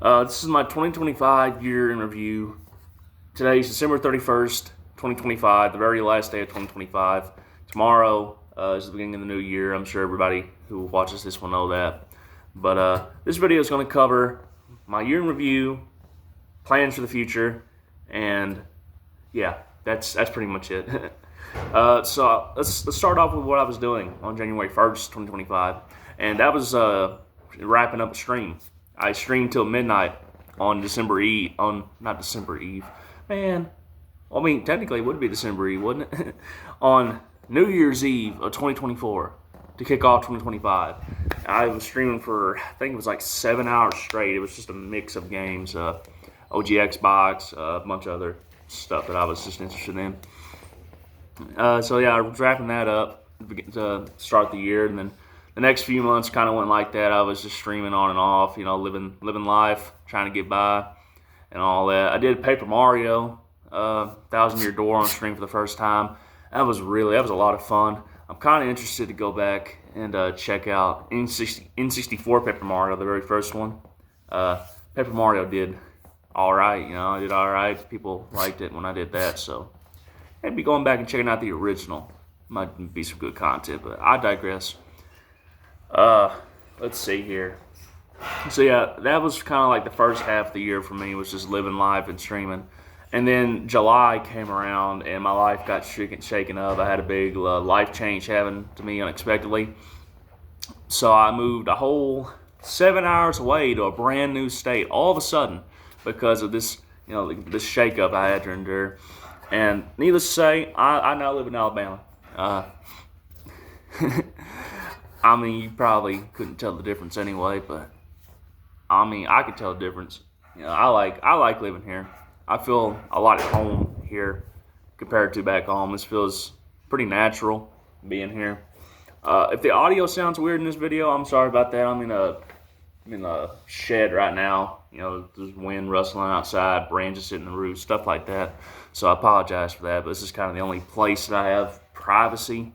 This is my 2025 year in review. Today is December 31st, 2025, the very last day of 2025. Tomorrow is the beginning of the new year. I'm sure everybody who watches this will know that. But this video is going to cover my year in review, plans for the future, and yeah, that's pretty much it. So let's start off with what I was doing on January 1st, 2025, and that was wrapping up a stream. I streamed till midnight on December Eve. Not December Eve, man. Well, I mean, technically, it would be December Eve, wouldn't it? On New Year's Eve of 2024 to kick off 2025. I was streaming for, I think it was like 7 hours straight. It was just a mix of games, OG Xbox, a bunch of other stuff that I was just interested in. So yeah, I was wrapping that up to start the year, and then the next few months kind of went like that. I was just streaming on and off, living life, trying to get by, and all that. I did Paper Mario, Thousand Year Door on stream for the first time. That was a lot of fun. I'm kind of interested to go back and check out N64 Paper Mario, the very first one. Paper Mario did all right, I did all right. People liked it when I did that, so I'd be going back and checking out the original. Might be some good content, but I digress. Let's see here. So yeah, that was kind of like the first half of the year for me, was just living life and streaming. And then July came around and my life got shaken up. I had a big life change happen to me unexpectedly. So I moved a whole 7 hours away to a brand new state all of a sudden because of this, this shakeup I had to endure. And needless to say, I now live in Alabama. I mean, you probably couldn't tell the difference anyway, but I mean, I could tell the difference. I like living here. I feel a lot at home here compared to back home. This feels pretty natural being here. If the audio sounds weird in this video, I'm sorry about that. I'm in a shed right now. There's wind rustling outside, branches hitting the roof, stuff like that. So I apologize for that, but this is kind of the only place that I have privacy.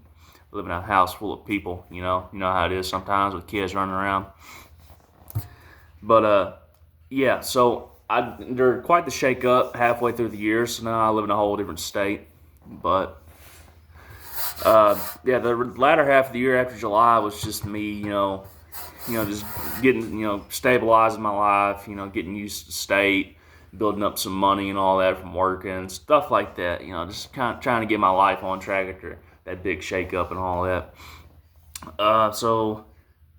I live in a house full of people, you know how it is sometimes with kids running around. But yeah, so I endured quite the shake up halfway through the year, so now I live in a whole different state. But yeah, the latter half of the year after July was just me, just getting, stabilizing my life, getting used to the state, building up some money and all that from working, stuff like that, just kind of trying to get my life on track after that big shake up and all that. So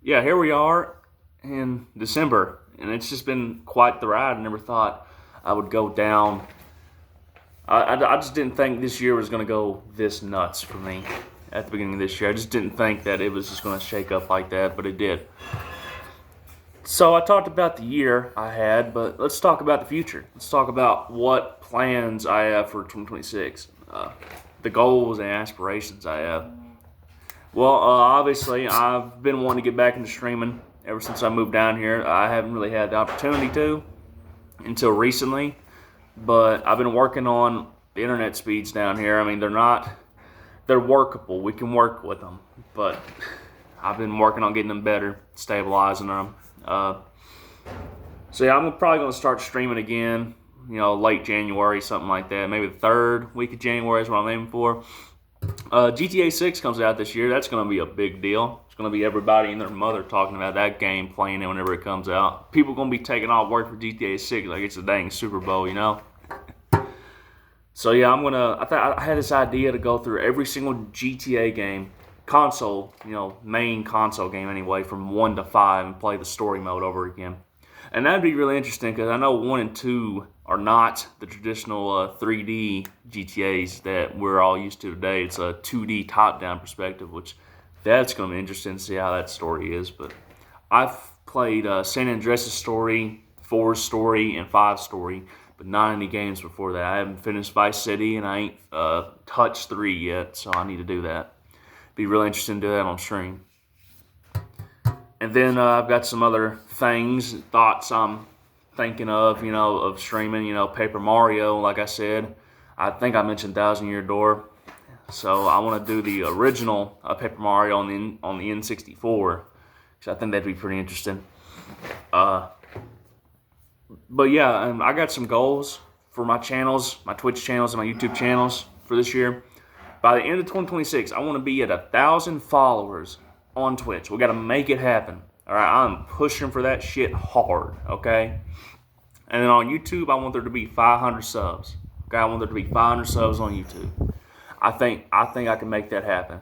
yeah, here we are in December, and it's just been quite the ride. I never thought I would go down. I just didn't think this year was going to go this nuts for me at the beginning of this year. I just didn't think that it was just going to shake up like that, but it did. So I talked about the year I had, but let's talk about the future. Let's talk about what plans I have for 2026. The goals and aspirations I have. Well, obviously, I've been wanting to get back into streaming ever since I moved down here. I haven't really had the opportunity to until recently, but I've been working on the internet speeds down here. I mean, they're workable. We can work with them, but I've been working on getting them better, stabilizing them. So yeah, I'm probably going to start streaming again, late January, something like that. Maybe the third week of January is what I'm aiming for. GTA 6 comes out this year. That's going to be a big deal. It's going to be everybody and their mother talking about that game, playing it whenever it comes out. People are going to be taking off work for GTA 6 like it's a dang Super Bowl, So yeah, I had this idea to go through every single GTA game, console, main console game anyway, from 1 to 5 and play the story mode over again. And that'd be really interesting because I know 1 and 2 are not the traditional 3D GTAs that we're all used to today. It's a 2D top-down perspective, which that's going to be interesting to see how that story is. But I've played San Andreas' story, 4's story, and 5's story, but not any games before that. I haven't finished Vice City, and I ain't touched 3 yet, so I need to do that. Be really interesting to do that on stream. And then I've got some other thoughts I'm thinking of streaming, Paper Mario, like I said. I think I mentioned Thousand Year Door. So I want to do the original Paper Mario on the N64. So I think that'd be pretty interesting. But yeah, I got some goals for my channels, my Twitch channels, and my YouTube channels for this year. By the end of 2026, I want to be at 1,000 followers on Twitch. We got to make it happen. All right, I'm pushing for that shit hard. Okay, and then on YouTube, I want there to be 500 subs. Okay, I want there to be 500 subs on YouTube. I think I can make that happen.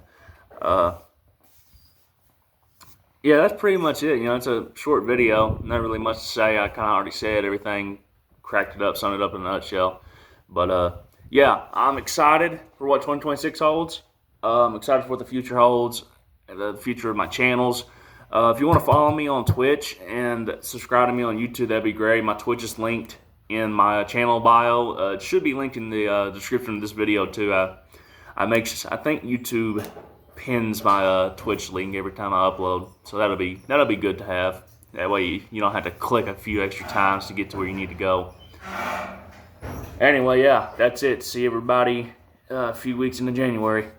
Yeah, that's pretty much it. It's a short video. Not really much to say. I kind of already said everything, cracked it up, summed it up in a nutshell. But yeah, I'm excited for what 2026 holds. I'm excited for what the future holds, the future of my channels. If you want to follow me on Twitch and subscribe to me on YouTube, that'd be great. My Twitch is linked in my channel bio. It should be linked in the description of this video too. I think YouTube pins my Twitch link every time I upload, so that'll be good to have. That way you don't have to click a few extra times to get to where you need to go. Anyway, yeah, that's it. See everybody a few weeks into January.